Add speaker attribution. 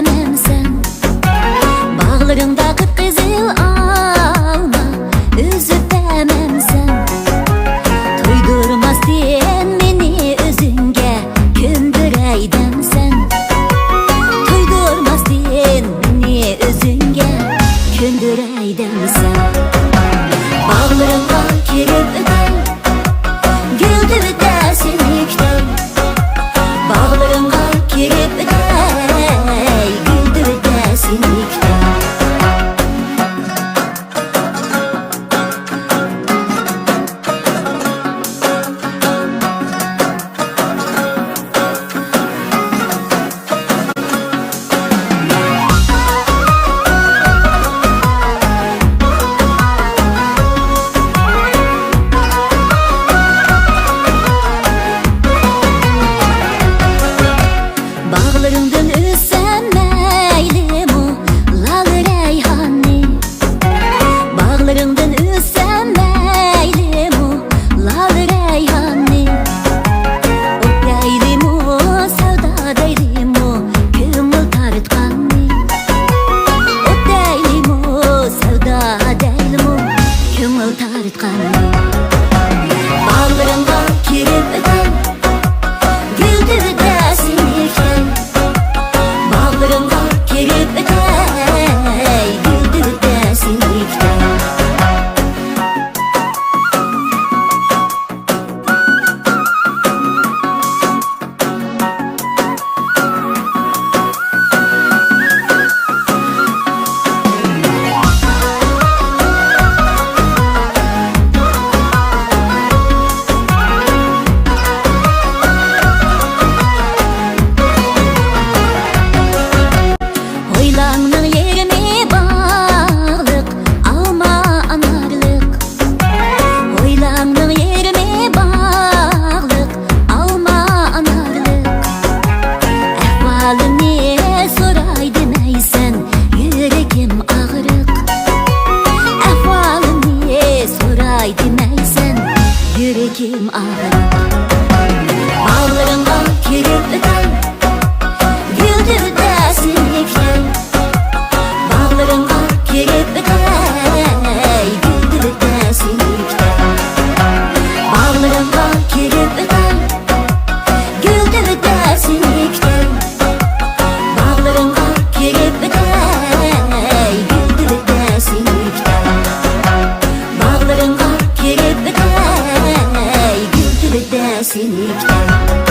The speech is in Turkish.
Speaker 1: demem sen. Bağlarında kıpkızıl alma, üzüp demem sen. Toydurmaz diyen meni özünge, kündürey demsen. Toydurmaz diyen meni özünge, kündürey demsen. Bağlarına kirip öten, güldü dersin yükten. Bağlarına kirip öten, güldü dersin yükten. Bağlarından üzsem meylimu, lal reyhanni. Bağlarından üzsem meylimu, lal reyhanni. Ot deylimu, sevda deylimu, köngül tartqanni. Ot deylimu, sevda deylimu, köngül tartqanni. Bağlarımga kirip öten, güldü dersin yükten. Bağlarımga kirip öten, güldü dersin yükten. Hoylangның yerime bağlık, alma anarlık. Hoylangның yerime bağlık, alma anarlık. Ahvalını soray demeysen, yüreğim ağırık. Ahvalını soray demeysen, yüreğim ağırık. Bağlarımga kirip öten, güldü dersin yükten. Bağlarımga kirip öten, güldü dersin yükten. Bağlarımga kirip öten, güldü dersin yükten. Bağlarımga kirip öten, güldü dersin yükten. Bağlarımga kirip öten, güldü dersin yükten.